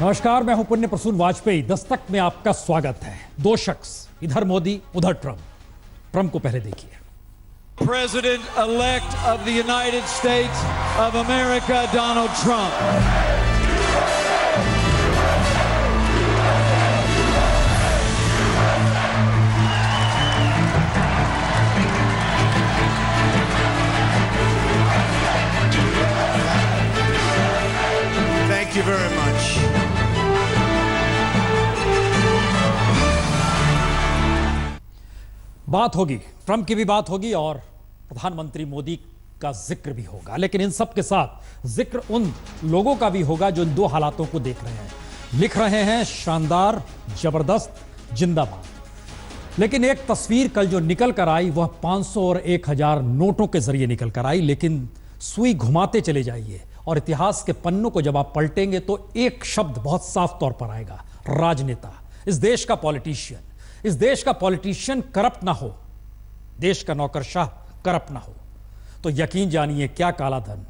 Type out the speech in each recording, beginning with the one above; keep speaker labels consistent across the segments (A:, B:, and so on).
A: नमस्कार, मैं हूं पुण्य प्रसून वाजपेयी। दस्तक में आपका स्वागत है। दो शख्स, इधर मोदी उधर ट्रंप। ट्रंप को पहले देखिए।
B: President elect of the United States of America, Donald Trump. Thank you very much.
A: बात होगी, ट्रंप की भी बात होगी और प्रधानमंत्री मोदी का जिक्र भी होगा, लेकिन इन सब के साथ जिक्र उन लोगों का भी होगा जो इन दो हालातों को देख रहे हैं, लिख रहे हैं शानदार, जबरदस्त, जिंदाबाद। लेकिन एक तस्वीर कल जो निकल कर आई वह 500 और 1000 नोटों के जरिए निकल कर आई। लेकिन सुई घुमाते चले जाइए और इतिहास के पन्नों को जब आप पलटेंगे तो एक शब्द बहुत साफ तौर पर आएगा, राजनेता। इस देश का पॉलिटिशियन, इस देश का पॉलिटिशियन करप्ट ना हो, देश का नौकरशाह करप्ट ना हो, तो यकीन जानिए क्या काला धन,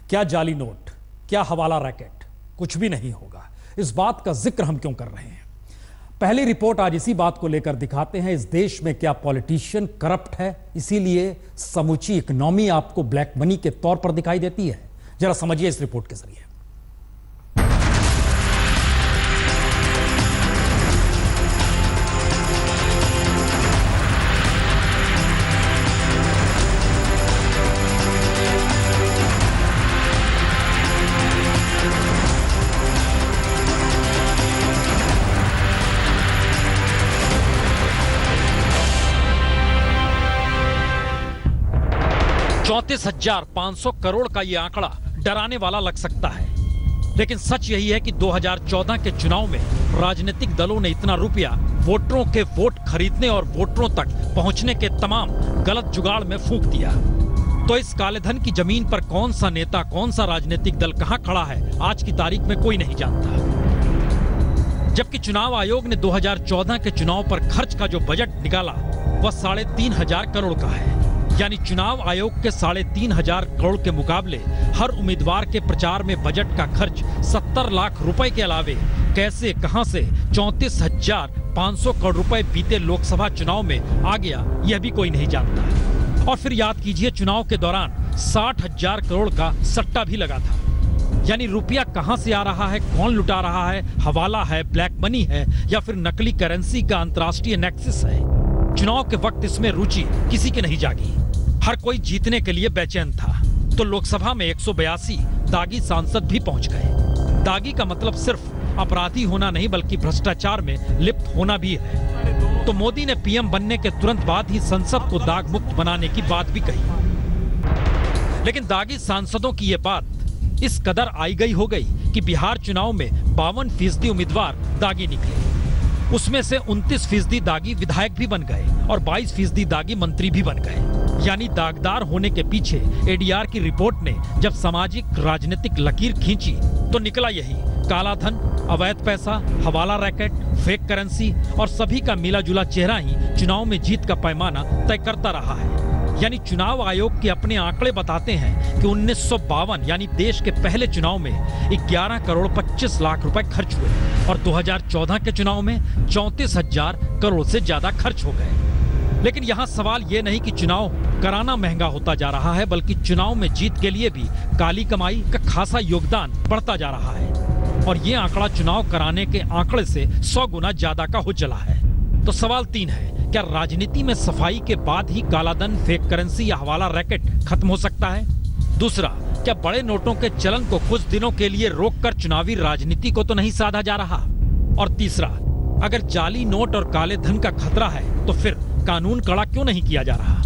A: क्या जाली नोट, क्या हवाला रैकेट, कुछ भी नहीं होगा। इस बात का जिक्र हम क्यों कर रहे हैं? पहली रिपोर्ट आज इसी बात को लेकर दिखाते हैं, इस देश में क्या पॉलिटिशियन करप्ट है, इसीलिए समूची इकोनॉमी आपको ब्लैक मनी के तौर पर दिखाई देती है। जरा समझिए इस रिपोर्ट के जरिए। 34,500 करोड़ का यह आंकड़ा डराने वाला लग सकता है, लेकिन सच यही है कि 2014 के चुनाव में राजनीतिक दलों ने इतना रुपया वोटरों के वोट खरीदने और वोटरों तक पहुंचने के तमाम गलत जुगाड़ में फूंक दिया। तो इस कालेधन की जमीन पर कौन सा नेता, कौन सा राजनीतिक दल कहां खड़ा है, आज की तारीख में कोई नहीं जानता। जबकि चुनाव आयोग ने 2014 के चुनाव पर खर्च का जो बजट निकाला वह 3,500 करोड़ का है। यानी चुनाव आयोग के 3,500 करोड़ के मुकाबले हर उम्मीदवार के प्रचार में बजट का खर्च 70 लाख रुपए के अलावे कैसे, कहां से 34,500 करोड़ रुपए बीते लोकसभा चुनाव में आ गया, यह भी कोई नहीं जानता। और फिर याद कीजिए, चुनाव के दौरान 60,000 करोड़ का सट्टा भी लगा था। यानी रुपया कहां से आ रहा है, कौन लुटा रहा है, हवाला है, ब्लैक मनी है या फिर नकली करेंसी का अंतर्राष्ट्रीय नेक्सस है। चुनाव के वक्त इसमें रुचि किसी की नहीं जागी, हर कोई जीतने के लिए बेचैन था। तो लोकसभा में 182 दागी सांसद भी पहुंच गए। दागी का मतलब सिर्फ अपराधी होना नहीं बल्कि भ्रष्टाचार में लिप्त होना भी है। तो मोदी ने पीएम बनने के तुरंत बाद ही संसद को दाग मुक्त बनाने की बात भी कही। लेकिन दागी सांसदों की ये बात इस कदर आई गई हो गई कि बिहार चुनाव में 52% उम्मीदवार दागी निकले। उसमें से 29% दागी विधायक भी बन गए और 22% दागी मंत्री भी बन गए। यानी दागदार होने के पीछे एडीआर की रिपोर्ट ने जब सामाजिक राजनीतिक लकीर खींची तो निकला यही, काला धन, अवैध पैसा, हवाला रैकेट, फेक करेंसी और सभी का मिला जुला चेहरा ही चुनाव में जीत का पैमाना तय करता रहा है। यानी चुनाव आयोग के अपने आंकड़े बताते हैं कि 1952 यानी देश के पहले चुनाव में 11 करोड़ 25 लाख रुपए खर्च हुए और 2014 के चुनाव में 34,000 करोड़ से ज्यादा खर्च हो गए। लेकिन यहाँ सवाल ये नहीं कि चुनाव कराना महंगा होता जा रहा है, बल्कि चुनाव में जीत के लिए भी काली कमाई का खासा योगदान बढ़ता जा रहा है। और ये आंकड़ा चुनाव कराने के आंकड़े से 100 गुना ज्यादा का हो चला है। तो सवाल 3 है, क्या राजनीति में सफाई के बाद ही कालाधन, फेक करेंसी या हवाला रैकेट खत्म हो सकता है? दूसरा, क्या बड़े नोटों के चलन को कुछ दिनों के लिए रोककर चुनावी राजनीति को तो नहीं साधा जा रहा? और तीसरा, अगर जाली नोट और काले धन का खतरा है तो फिर कानून कड़ा क्यों नहीं किया जा रहा?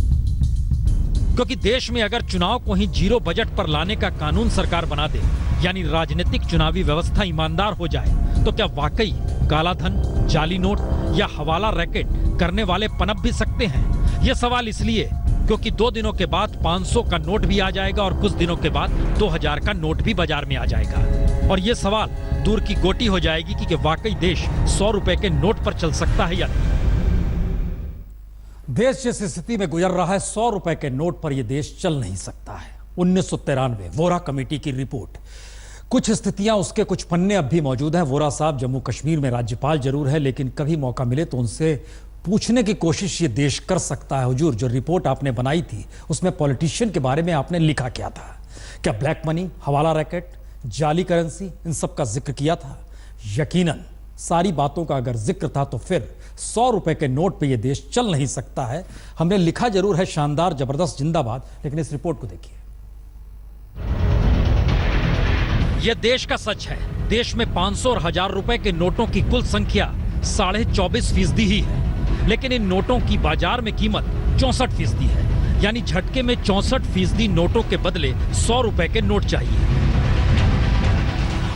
A: क्योंकि देश में अगर चुनाव को ही जीरो बजट पर लाने का कानून सरकार बना दे, यानी राजनीतिक चुनावी व्यवस्था ईमानदार हो जाए, तो क्या वाकई काला धन, जाली नोट या हवाला रैकेट करने वाले पनप भी सकते हैं? यह सवाल इसलिए क्योंकि 2 दिनों के बाद 500 का नोट भी आ जाएगा और कुछ दिनों के बाद 2000 का नोट भी बाजार में आ जाएगा। और यह सवाल दूर की गोटी हो जाएगी कि वाकई देश 100 रुपए के नोट पर चल सकता है या नहीं। देश जिस स्थिति में गुजर रहा है, 100 रुपए के नोट पर यह देश चल नहीं सकता है। 1993 वोरा कमेटी की रिपोर्ट।
C: कुछ स्थितियां उसके कुछ पन्ने अब भी मौजूद हैं। वोरा साहब जम्मू कश्मीर में राज्यपाल जरूर है, लेकिन कभी मौका मिले तो उनसे पूछने की कोशिश ये देश कर सकता है। हुजूर, जो रिपोर्ट आपने बनाई थी उसमें पॉलिटिशियन के बारे में आपने लिखा क्या था? क्या ब्लैक मनी, हवाला रैकेट, जाली करेंसी, इन सब का जिक्र किया था? यकीनन सारी बातों का अगर जिक्र था तो फिर 100 रुपए के नोट पे ये देश चल नहीं सकता है। हमने लिखा जरूर है शानदार, जबरदस्त, जिंदाबाद, लेकिन इस रिपोर्ट को देखिए।
A: यह देश का सच है। देश में 500 और 1000 रुपए के नोटों की कुल संख्या 24.5% ही है, लेकिन इन नोटों की बाजार में कीमत 64% है। यानी झटके में 64% नोटों के बदले 100 रुपए के नोट चाहिए।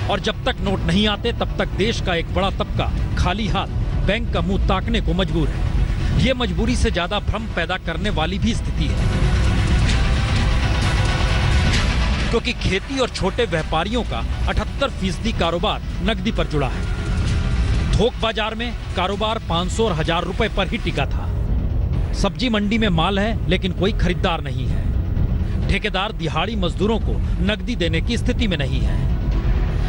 A: और जब तक नोट नहीं आते तब तक देश का एक बड़ा तबका खाली हाथ बैंक का मुंह ताकने को मजबूर है। ये मजबूरी से ज्यादा भ्रम पैदा करने वाली भी स्थिति है, क्योंकि खेती और छोटे व्यापारियों का 78% कारोबार नकदी पर जुड़ा है। थोक बाजार में कारोबार 500 और 1000 रुपए पर ही टिका था। सब्जी मंडी में माल है लेकिन कोई खरीदार नहीं है। ठेकेदार दिहाड़ी मजदूरों को नकदी देने की स्थिति में नहीं है।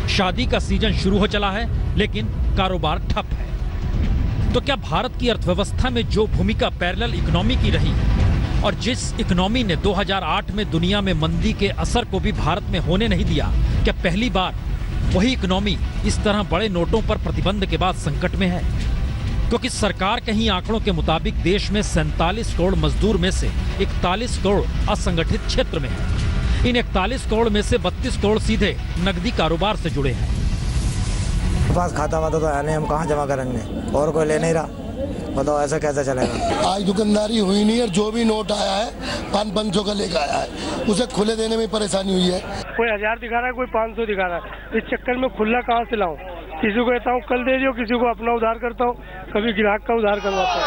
A: शादी का सीजन शुरू हो चला है लेकिन कारोबार ठप है। तो क्या भारत की अर्थव्यवस्था में जो भूमिका पैरेलल इकोनॉमी की रही और जिस इकोनॉमी ने 2008 में दुनिया में मंदी के असर को भी भारत में होने नहीं दिया, क्या पहली बार वही इकोनॉमी इस तरह बड़े नोटों पर प्रतिबंध के बाद संकट में है? क्योंकि सरकार के ही आंकड़ों के मुताबिक देश में 47 करोड़ मजदूर में से 41 करोड़ असंगठित क्षेत्र में है। इन 41 करोड़ में से 32 करोड़ सीधे नकदी कारोबार से जुड़े हैं।
D: पास खाता वाता तो है नहीं, हम कहाँ जमा करेंगे और कोई ले नहीं रहा। बताओ ऐसा कैसे चलेगा?
E: आज दुकानदारी हुई नहीं है। जो भी नोट आया है 500 का लेकर आया है, उसे खुले देने में परेशानी हुई है।
F: कोई 1000 दिखा रहा है, कोई 500 दिखा रहा है। इस चक्कर में खुला कहाँ से लाऊं? किसी को कहता हूँ कल दे दियो, किसी को अपना उधार करता हूँ, कभी ग्राहक का उधार करवाता हूँ।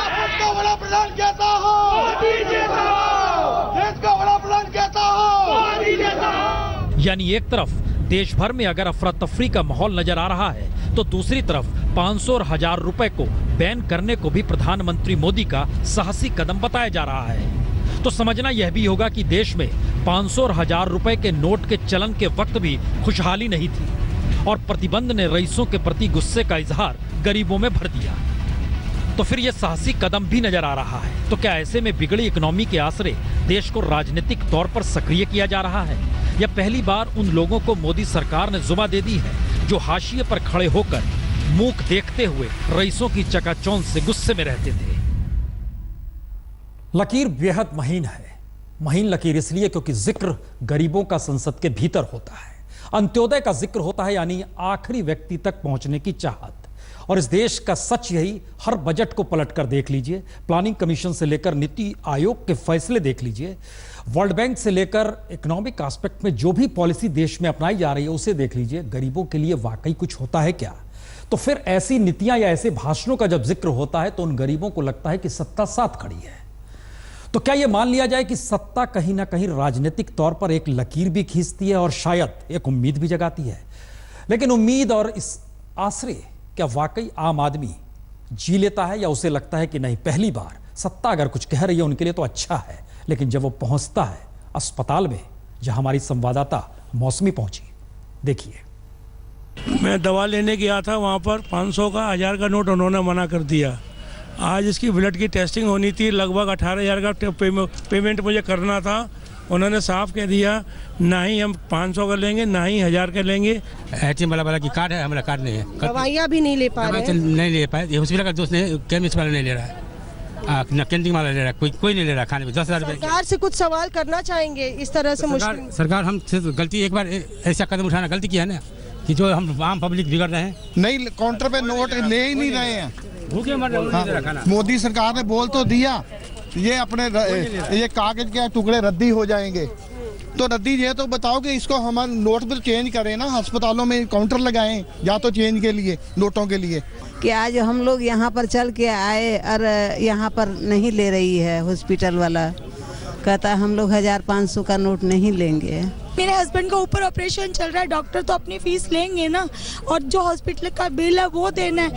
A: यानी एक तरफ देश भर में अगर अफरा तफरी का माहौल नजर आ रहा है तो दूसरी तरफ 500 और 1000 रुपए को बैन करने को भी प्रधानमंत्री मोदी का साहसी कदम बताया जा रहा है। तो समझना यह भी होगा कि देश में 500 और 1000 रुपए के नोट के चलन के वक्त भी खुशहाली नहीं थी और प्रतिबंध ने रईसों के प्रति गुस्से का इजहार गरीबों में भर दिया। तो फिर यह साहसी कदम भी नजर आ रहा है। तो क्या ऐसे में बिगड़ी इकोनॉमी के आसरे देश को राजनीतिक तौर पर सक्रिय किया जा रहा है, या पहली बार उन लोगों को मोदी सरकार ने जुबान दे दी है जो हाशिए पर खड़े होकर मूक देखते हुए रईसों की चकाचौंध से गुस्से में रहते थे?
C: लकीर बेहद महीन है। महीन लकीर इसलिए क्योंकि जिक्र गरीबों का संसद के भीतर होता है, अंत्योदय का जिक्र होता है, यानी आखिरी व्यक्ति तक पहुंचने की चाहत। और इस देश का सच यही, हर बजट को पलटकर देख लीजिए, प्लानिंग कमीशन से लेकर नीति आयोग के फैसले देख लीजिए, वर्ल्ड बैंक से लेकर इकोनॉमिक एस्पेक्ट में जो भी पॉलिसी देश में अपनाई जा रही है उसे देख लीजिए। गरीबों के लिए वाकई कुछ होता है क्या? तो फिर ऐसी नीतियां या ऐसे भाषणों का जब जिक्र होता है तो उन गरीबों को लगता है कि सत्ता साथ खड़ी है। तो क्या यह मान लिया जाए कि सत्ता कहीं ना कहीं राजनीतिक तौर पर एक लकीर भी खींचती है और शायद एक उम्मीद भी जगाती है? लेकिन उम्मीद और इस आसरे क्या वाकई आम आदमी जी लेता है, या उसे लगता है कि नहीं, पहली बार सत्ता अगर कुछ कह रही है उनके लिए तो अच्छा है, लेकिन जब वो पहुंचता है अस्पताल में, जहां हमारी संवाददाता मौसमी पहुंची, देखिए।
G: मैं दवा लेने गया था, वहाँ पर 500 का 1000 का नोट उन्होंने मना कर दिया। आज इसकी ब्लड की टेस्टिंग होनी थी, लगभग 18,000 का पेमेंट मुझे करना था। उन्होंने साफ कह दिया ना ही हम 500 का लेंगे ना ही 1000 का लेंगे।
H: एटीएम वाला की कार्ड है, हमारा कार्ड नहीं है।
I: दवाइयाँ भी नहीं ले पा रहे हैं।
H: नहीं ले पाए, हॉस्पिटल का दोस्त नहीं, केमिस्ट वाला नहीं ले रहा है, न कैंटीन वाला ले रहा है, कोई नहीं ले रहा है खाने में। 10,000
I: सरकार से कुछ सवाल करना चाहेंगे इस तरह से? मुश्किल
H: सरकार हमसे गलती, एक बार ऐसा कदम उठाना गलती किया है ना, कि जो हम आम पब्लिक बिगड़ रहे हैं।
E: नहीं, काउंटर पे नोट ले ही नहीं रहे हैं,
H: भूखे मर रहे हैं।
E: मोदी सरकार ने बोल तो दिया ये अपने ये कागज के टुकड़े रद्दी हो जाएंगे, तो रद्दी ये तो बताओ कि इसको हम नोट बिल चेंज करें ना, अस्पतालों में काउंटर लगाएं या तो चेंज के लिए, नोटों के लिए।
J: कि आज हम लोग यहाँ पर चल के आए और यहाँ पर नहीं ले रही है हॉस्पिटल वाला, कहता है हम लोग 1500 का नोट नहीं लेंगे।
K: मेरे हस्बैंड का ऊपर ऑपरेशन चल रहा है, डॉक्टर तो अपनी फीस लेंगे ना, और जो हॉस्पिटल का बिल है वो देना है।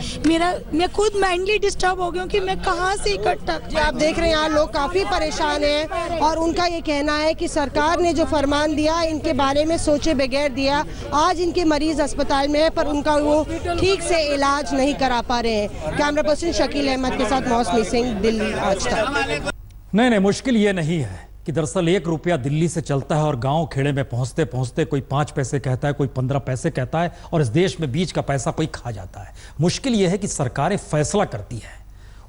K: मैं खुद मेंटली डिस्टर्ब हो गई हूँ कि मैं कहाँ से इकट्ठा।
I: जी आप देख रहे हैं यहाँ लोग काफी परेशान हैं और उनका ये कहना है कि सरकार ने जो फरमान दिया इनके बारे में सोचे बगैर दिया। आज इनके मरीज अस्पताल में है पर उनका वो ठीक से इलाज नहीं करा पा रहे हैं। कैमरा पर्सन शकील अहमद के साथ मौसमी सिंह, दिल्ली आज तक।
C: नहीं, मुश्किल ये नहीं है कि दरअसल 1 रुपया दिल्ली से चलता है और गांव खेड़े में पहुंचते पहुंचते कोई 5 पैसे कहता है, कोई 15 पैसे कहता है और इस देश में बीच का पैसा कोई खा जाता है। मुश्किल ये है कि सरकारें फैसला करती हैं,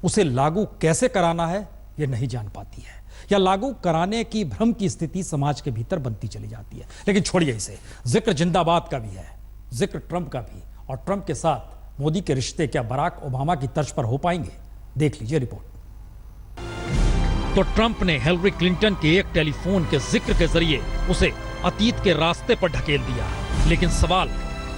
C: उसे लागू कैसे कराना है ये नहीं जान पाती है, या लागू कराने की भ्रम की स्थिति समाज के भीतर बनती चली जाती है। लेकिन छोड़िए इसे, जिक्र जिंदाबाद का भी है, जिक्र ट्रंप का भी, और ट्रंप के साथ मोदी के रिश्ते क्या बराक ओबामा की तर्ज पर हो पाएंगे? देख लीजिए रिपोर्ट।
A: तो ट्रंप ने हिलरी क्लिंटन के एक टेलीफोन के जिक्र के जरिए उसे अतीत के रास्ते पर ढकेल दिया। लेकिन सवाल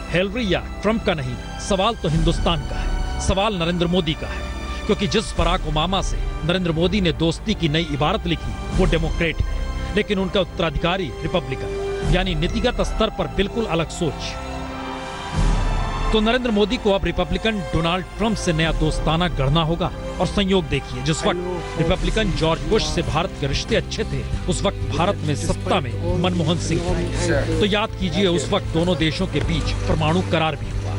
A: हिलरी या ट्रंप का नहीं, सवाल तो हिंदुस्तान का है, सवाल नरेंद्र मोदी का है। क्योंकि जिस बराक ओबामा से नरेंद्र मोदी ने दोस्ती की नई इबारत लिखी वो डेमोक्रेट है, लेकिन उनका उत्तराधिकारी रिपब्लिकन, यानी नीतिगत स्तर पर बिल्कुल अलग सोच। तो नरेंद्र मोदी को अब रिपब्लिकन डोनाल्ड ट्रंप से नया दोस्ताना गढ़ना होगा। और संयोग देखिए, जिस वक्त रिपब्लिकन जॉर्ज बुश से भारत के रिश्ते अच्छे थे, उस वक्त भारत में सत्ता में मनमोहन सिंह थे। तो याद कीजिए, उस वक्त दोनों देशों के बीच परमाणु करार भी हुआ।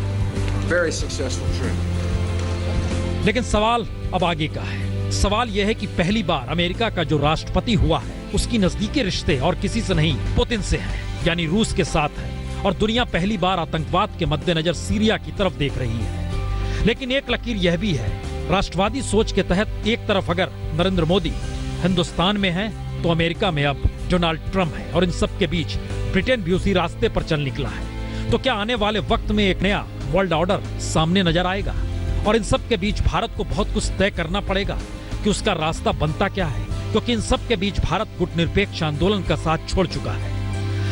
A: लेकिन सवाल अब आगे का है। सवाल यह है कि पहली बार अमेरिका का जो राष्ट्रपति हुआ है उसकी नजदीकी रिश्ते और किसी से नहीं, पुतिन से है, यानी रूस के साथ है। और दुनिया पहली बार आतंकवाद के मद्देनजर सीरिया की तरफ देख रही है। लेकिन एक लकीर यह भी है, राष्ट्रवादी सोच के तहत एक तरफ अगर नरेंद्र मोदी हिंदुस्तान में है तो अमेरिका में अब डोनाल्ड ट्रंप है, और इन सब के बीच ब्रिटेन भी उसी रास्ते पर चल निकला है। तो क्या आने वाले वक्त में एक नया वर्ल्ड ऑर्डर सामने नजर आएगा? और इन सब के बीच भारत को बहुत कुछ तय करना पड़ेगा कि उसका रास्ता बनता क्या है, क्योंकि इन सब के बीच भारत गुटनिरपेक्ष आंदोलन का साथ छोड़ चुका है,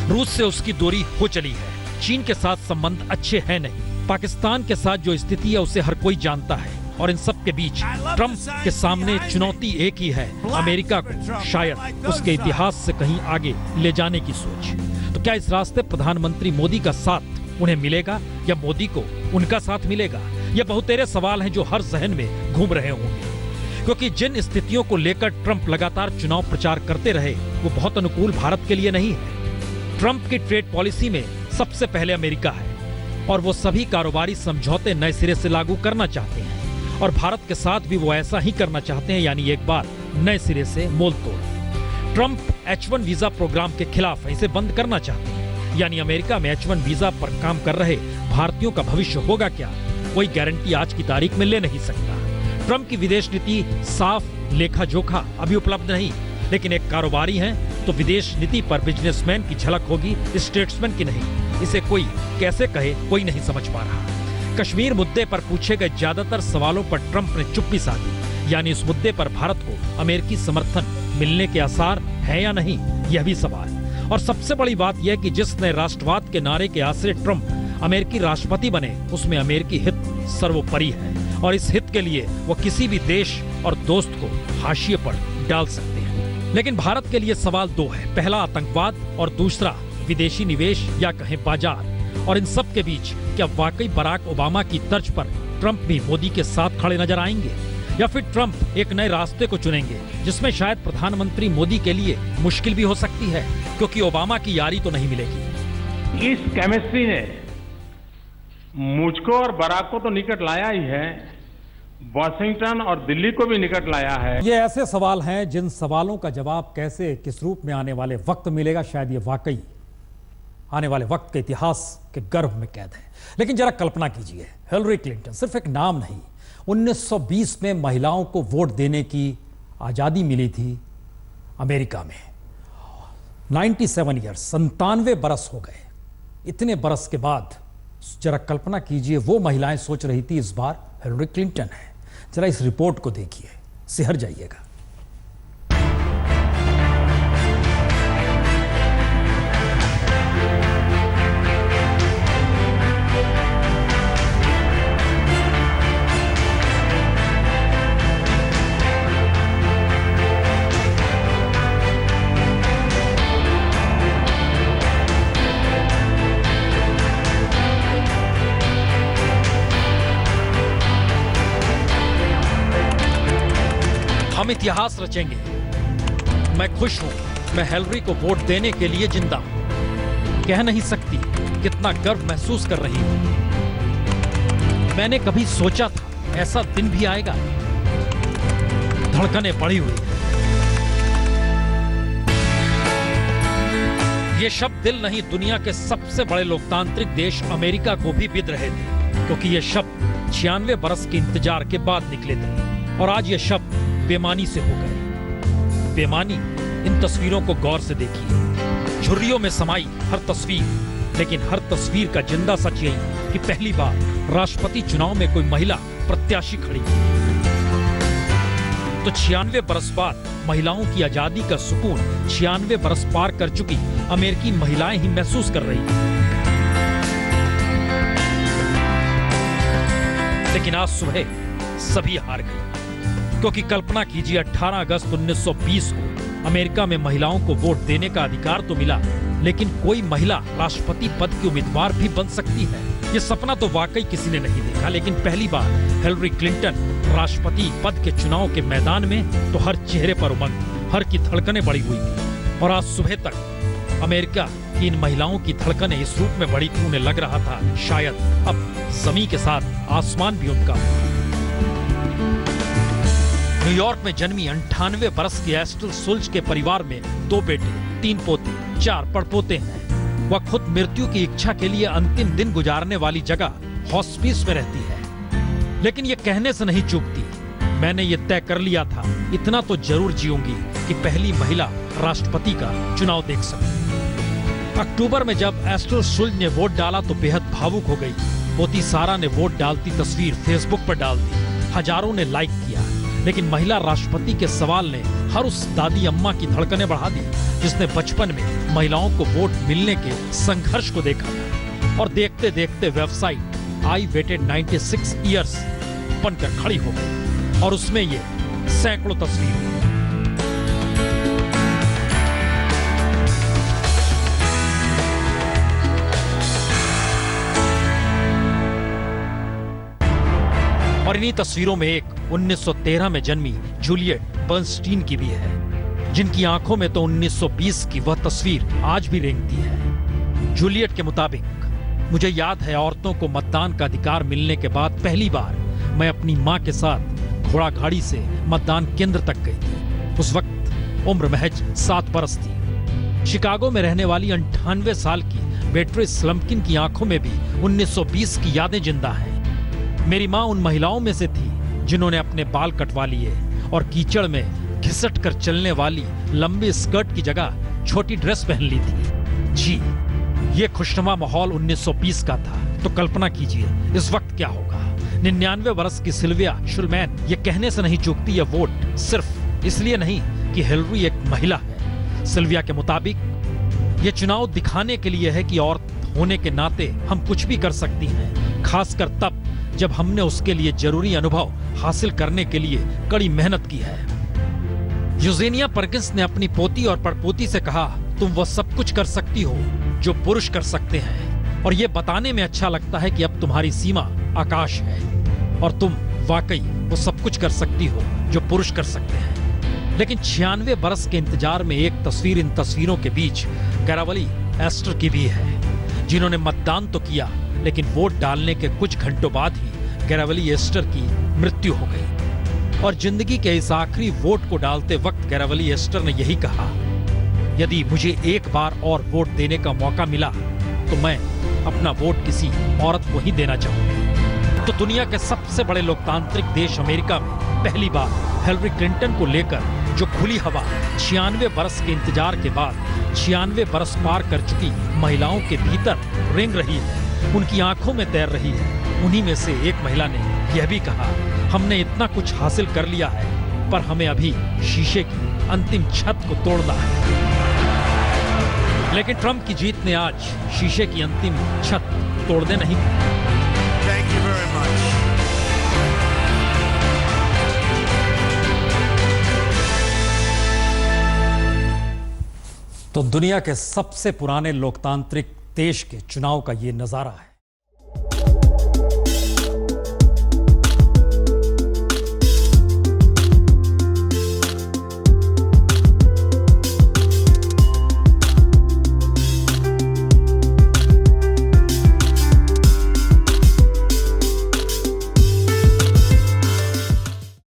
A: रूस से उसकी दूरी हो चली है, चीन के साथ संबंध अच्छे हैं नहीं, पाकिस्तान के साथ जो स्थिति है उसे हर कोई जानता है। और इन सब के बीच ट्रंप के सामने चुनौती एक ही है, अमेरिका को शायद उसके इतिहास से कहीं आगे ले जाने की सोच। तो क्या इस रास्ते प्रधानमंत्री मोदी का साथ उन्हें मिलेगा या मोदी को उनका साथ मिलेगा? ये बहुतेरे सवाल हैं जो हर जहन में घूम रहे होंगे, क्योंकि जिन स्थितियों को लेकर ट्रंप लगातार चुनाव प्रचार करते रहे वो बहुत अनुकूल भारत के लिए नहीं है। ट्रंप की ट्रेड पॉलिसी में सबसे पहले अमेरिका है और वो सभी कारोबारी समझौते नए सिरे से लागू करना चाहते हैं, और भारत के साथ भी वो ऐसा ही करना चाहते हैं, यानी एक बार नए सिरे से मोल तोड़। ट्रंप H1 वीजा प्रोग्राम के खिलाफ है, इसे बंद करना चाहते हैं, यानी अमेरिका में H1 वीजा पर काम कर रहे भारतीयों का भविष्य होगा क्या, कोई गारंटी आज की तारीख में ले नहीं सकता। ट्रंप की विदेश नीति साफ लेखा जोखा अभी उपलब्ध नहीं, लेकिन एक कारोबारी हैं तो विदेश नीति पर बिजनेसमैन की झलक होगी, स्टेट्समैन की नहीं। इसे कोई कैसे कहे, कोई नहीं समझ पा रहा। कश्मीर मुद्दे पर पूछे गए ज्यादातर सवालों पर ट्रंप ने चुप्पी साधी, यानी इस मुद्दे पर भारत को अमेरिकी समर्थन मिलने के आसार है या नहीं, यह भी सवाल। और सबसे बड़ी बात यह कि जिस नए राष्ट्रवाद के नारे के आसरे ट्रंप अमेरिकी राष्ट्रपति बने, उसमें अमेरिकी हित सर्वोपरि है, और इस हित के लिए वो किसी भी देश और दोस्त को हाशिए पर डाल सकते हैं। लेकिन भारत के लिए सवाल दो है, पहला आतंकवाद और दूसरा विदेशी निवेश या कहें बाजार। और इन सब के बीच क्या वाकई बराक ओबामा की तर्ज पर ट्रंप भी मोदी के साथ खड़े नजर आएंगे, या फिर ट्रंप एक नए रास्ते को चुनेंगे जिसमें शायद प्रधानमंत्री मोदी के लिए मुश्किल भी हो सकती है, क्योंकि ओबामा की यारी तो नहीं मिलेगी।
L: इस केमिस्ट्री ने मुझको और बराक को तो निकट लाया ही है, वॉशिंगटन और दिल्ली को भी निकट लाया है।
C: ये ऐसे सवाल हैं जिन सवालों का जवाब कैसे किस रूप में आने वाले वक्त मिलेगा, शायद ये वाकई आने वाले वक्त के इतिहास के गर्भ में कैद है। लेकिन जरा कल्पना कीजिए, हिलरी क्लिंटन सिर्फ एक नाम नहीं, 1920 में महिलाओं को वोट देने की आज़ादी मिली थी अमेरिका में। 97 ईयर्स, 97 बरस हो गए। इतने बरस के बाद जरा कल्पना कीजिए, वो महिलाएं सोच रही थी इस बार हिलरी क्लिंटन है। जरा इस रिपोर्ट को देखिए, सिहर जाइएगा।
A: हम इतिहास रचेंगे। मैं खुश हूं, मैं हिलरी को वोट देने के लिए जिंदा हूं। कह नहीं सकती कितना गर्व महसूस कर रही हूं। मैंने कभी सोचा था ऐसा दिन भी आएगा। धड़कनें बढ़ी हुई हैं। ये शब्द दिल नहीं, दुनिया के सबसे बड़े लोकतांत्रिक देश अमेरिका को भी बिध रहे थे, क्योंकि ये शब्द 96 बरस के इंतजार के बाद निकले थे। और आज ये शब्द बेमानी से हो गए। बेमानी, इन तस्वीरों को गौर से देखिए। झुर्रियों में समाई हर तस्वीर, लेकिन हर तस्वीर का जिंदा सच यही कि पहली बार राष्ट्रपति चुनाव में कोई महिला प्रत्याशी खड़ी। तो 96 बरस बाद महिलाओं की आजादी का सुकून 96 बरस पार कर चुकी अमेरिकी महिलाएं ही महसूस कर रही हैं। लेकिन आज सुबह सभी हार गए, क्योंकि कल्पना कीजिए 18 अगस्त 1920 को अमेरिका में महिलाओं को वोट देने का अधिकार तो मिला, लेकिन कोई महिला राष्ट्रपति पद की उम्मीदवार भी बन सकती है। ये सपना तो वाकई किसी ने नहीं देखा। लेकिन पहली बार हिलरी क्लिंटन राष्ट्रपति पद के चुनाव के मैदान में तो हर चेहरे पर उमंग, हर की धड़कनें बढ़ी हुई थी। और आज सुबह तक अमेरिका की इन महिलाओं की धड़कनें इस रूप में बढ़ी थी, उन्हें लग रहा था शायद अब जमीन के साथ आसमान भी उनका। न्यूयॉर्क में जन्मी 98 बरस की एस्टर सुल्ज के परिवार में 2 बेटे, 3 पोते, 4 पड़पोते हैं। वह खुद मृत्यु की इच्छा के लिए अंतिम दिन गुजारने वाली जगह हॉस्पिस में रहती है। लेकिन ये कहने से नहीं चूकती, मैंने ये तय कर लिया था, इतना तो जरूर जीऊंगी कि पहली महिला राष्ट्रपति का चुनाव देख सकूं। अक्टूबर में जब एस्टर सुल्ज ने वोट डाला तो बेहद भावुक हो गई। पोती सारा ने वोट डालती तस्वीर फेसबुक पर डाल दी, हजारों ने लाइक किया। लेकिन महिला राष्ट्रपति के सवाल ने हर उस दादी अम्मा की धड़कनें बढ़ा दी, जिसने बचपन में महिलाओं को वोट मिलने के संघर्ष को देखा था। और देखते देखते वेबसाइट आई वेटेड 96 ईयर्स बनकर खड़ी हो गई, और उसमें ये सैकड़ों तस्वीरें। और इन्हीं तस्वीरों में एक 1913 में जन्मी जूलियट बर्नस्टीन की भी है, जिनकी आंखों में तो 1920 की वह तस्वीर आज भी रेंगती है। जूलियट के मुताबिक, मुझे याद है औरतों को मतदान का अधिकार मिलने के बाद पहली बार मैं अपनी मां के साथ घोड़ा गाड़ी से मतदान केंद्र तक गई थी। उस वक्त उम्र महज 7 बरस थी। शिकागो में रहने वाली 98 साल की बेट्रिस लम्किन की आंखों में भी 1920 की यादें जिंदा हैं। मेरी मां उन महिलाओं में से थी जिन्होंने अपने बाल कटवा लिए और कीचड़ में घिसट कर चलने वाली लंबी स्कर्ट की जगह छोटी ड्रेस पहन ली थी। जी, ये खुशनुमा माहौल 1920 का था। तो कल्पना कीजिए इस वक्त क्या होगा। 99 वर्ष की सिल्विया शुलमैन ये कहने से नहीं चूकती ये वोट सिर्फ इसलिए नहीं कि हिलरी एक महिला है। सिल्विया के मुताबिक ये चुनाव दिखाने के लिए है कि औरत होने के नाते हम कुछ भी कर सकती हैं, खासकर तब जब हमने उसके लिए जरूरी अनुभव हासिल करने के लिए कड़ी मेहनत की है। यूजेनिया परकिंस ने अपनी पोती और पड़पोती से कहा, तुम वह सब कुछ कर सकती हो जो पुरुष कर सकते हैं, और ये बताने में अच्छा लगता है कि अब तुम्हारी सीमा आकाश है और तुम वाकई वो सब कुछ कर सकती हो जो पुरुष कर सकते हैं। लेकिन 96 बरस के इंतजार में एक तस्वीर इन तस्वीरों के बीच गैरावली एस्टर की भी है, जिन्होंने मतदान तो किया, लेकिन वोट डालने के कुछ घंटों बाद ही गैरावली एस्टर की मृत्यु हो गई। और जिंदगी के इस आखिरी वोट को डालते वक्त गैरावली एस्टर ने यही कहा, यदि मुझे एक बार और वोट देने का मौका मिला तो मैं अपना वोट किसी औरत को ही देना चाहूंगी। तो दुनिया के सबसे बड़े लोकतांत्रिक देश अमेरिका में पहली बार हिलरी क्लिंटन को लेकर जो खुली हवा 96 बरस के इंतजार के बाद 96 बरस पार कर चुकी महिलाओं के भीतर रेंग रही है, उनकी आंखों में तैर रही है। उन्हीं में से एक महिला ने यह भी कहा, हमने इतना कुछ हासिल कर लिया है, पर हमें अभी शीशे की अंतिम छत को तोड़ना है। लेकिन ट्रंप की जीत ने आज शीशे की अंतिम छत तोड़ने नहीं दी।
M: Thank you very much.
C: तो दुनिया के सबसे पुराने लोकतांत्रिक देश के चुनाव का ये नजारा है।